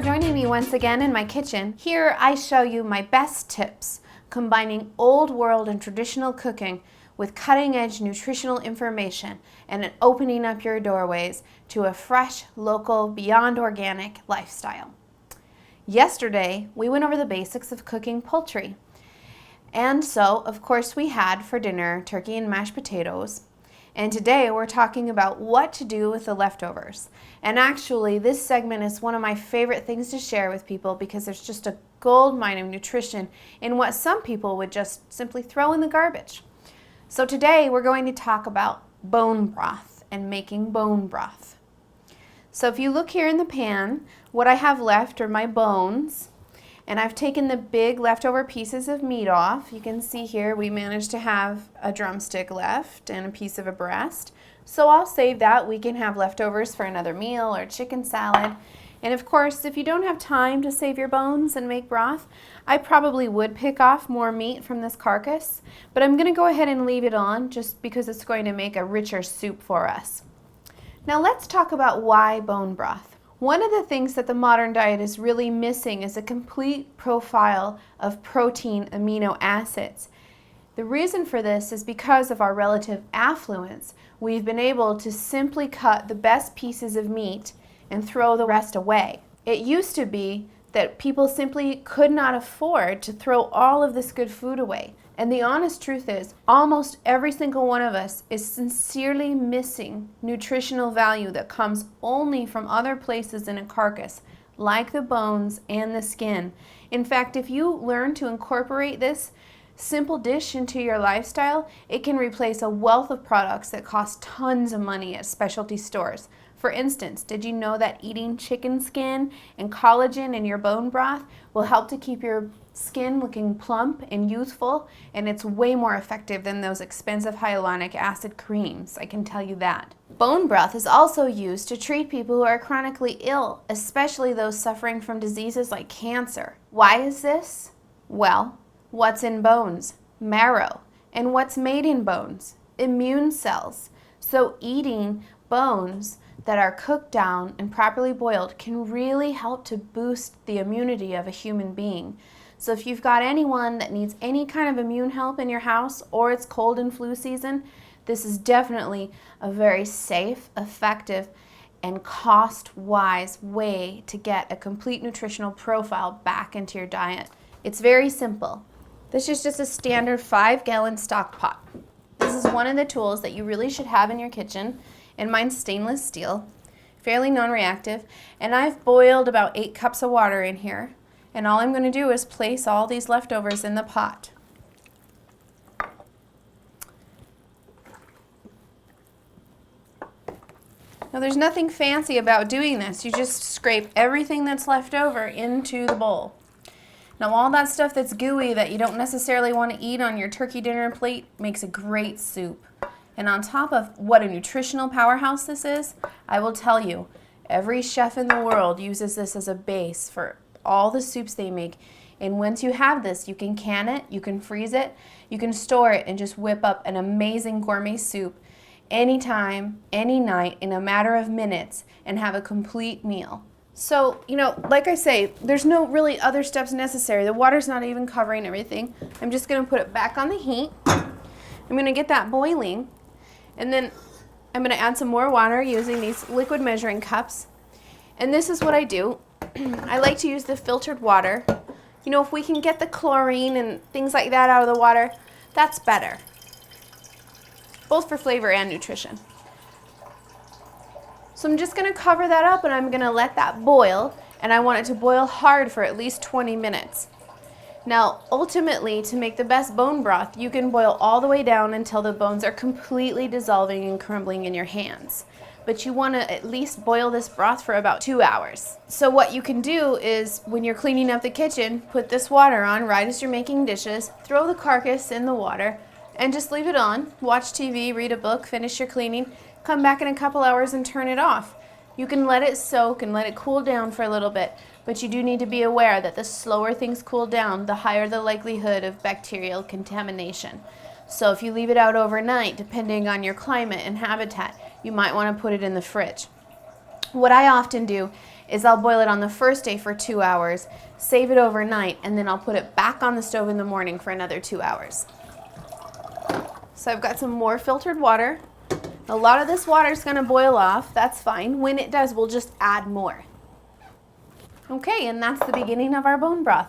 joining me once again in my kitchen. Here I show you my best tips combining old world and traditional cooking with cutting-edge nutritional information and opening up your doorways to a fresh, local, beyond organic lifestyle. Yesterday, we went over the basics of cooking poultry. And so, of course, we had for dinner turkey and mashed potatoes. And today we're talking about what to do with the leftovers. And actually, this segment is one of my favorite things to share with people because there's just a gold mine of nutrition in what some people would just simply throw in the garbage. So today we're going to talk about bone broth and making bone broth. So if you look here in the pan, what I have left are my bones. And I've taken the big leftover pieces of meat off. You can see here we managed to have a drumstick left and a piece of a breast. So I'll save that. We can have leftovers for another meal or chicken salad. And of course, if you don't have time to save your bones and make broth, I probably would pick off more meat from this carcass. But I'm going to go ahead and leave it on just because it's going to make a richer soup for us. Now let's talk about why bone broth. One of the things that the modern diet is really missing is a complete profile of protein amino acids. The reason for this is because of our relative affluence. We've been able to simply cut the best pieces of meat and throw the rest away. It used to be that people simply could not afford to throw all of this good food away. And the honest truth is, almost every single one of us is sincerely missing nutritional value that comes only from other places in a carcass, like the bones and the skin. In fact, if you learn to incorporate this simple dish into your lifestyle, it can replace a wealth of products that cost tons of money at specialty stores. For instance, did you know that eating chicken skin and collagen in your bone broth will help to keep your skin looking plump and youthful? And it's way more effective than those expensive hyaluronic acid creams, I can tell you that. Bone broth is also used to treat people who are chronically ill, especially those suffering from diseases like cancer. Why is this? Well, what's in bones? Marrow. And what's made in bones? Immune cells. So eating bones that are cooked down and properly boiled can really help to boost the immunity of a human being. So if you've got anyone that needs any kind of immune help in your house, or it's cold and flu season, this is definitely a very safe, effective, and cost-wise way to get a complete nutritional profile back into your diet. It's very simple. This is just a standard 5-gallon stock pot. This is one of the tools that you really should have in your kitchen. And mine's stainless steel, fairly non-reactive, and I've boiled about 8 cups of water in here, and all I'm going to do is place all these leftovers in the pot. Now there's nothing fancy about doing this. You just scrape everything that's left over into the bowl. Now all that stuff that's gooey that you don't necessarily want to eat on your turkey dinner plate makes a great soup. And on top of what a nutritional powerhouse this is, I will tell you, every chef in the world uses this as a base for all the soups they make. And once you have this, you can can it, you can freeze it, you can store it, and just whip up an amazing gourmet soup anytime, any night, in a matter of minutes, and have a complete meal. So, like I say, there's no really other steps necessary. The water's not even covering everything. I'm just going to put it back on the heat. I'm going to get that boiling. And then I'm going to add some more water using these liquid measuring cups. And this is what I do. I like to use the filtered water. If we can get the chlorine and things like that out of the water, that's better. Both for flavor and nutrition. So I'm just going to cover that up and I'm going to let that boil. And I want it to boil hard for at least 20 minutes. Now, ultimately, to make the best bone broth, you can boil all the way down until the bones are completely dissolving and crumbling in your hands. But you want to at least boil this broth for about 2 hours. So what you can do is, when you're cleaning up the kitchen, put this water on right as you're making dishes, throw the carcass in the water, and just leave it on. Watch TV, read a book, finish your cleaning, come back in a couple hours and turn it off. You can let it soak and let it cool down for a little bit. But you do need to be aware that the slower things cool down, the higher the likelihood of bacterial contamination. So if you leave it out overnight, depending on your climate and habitat, you might want to put it in the fridge. What I often do is I'll boil it on the first day for 2 hours, save it overnight, and then I'll put it back on the stove in the morning for another 2 hours. So I've got some more filtered water. A lot of this water is going to boil off. That's fine. When it does, we'll just add more. Okay, and that's the beginning of our bone broth.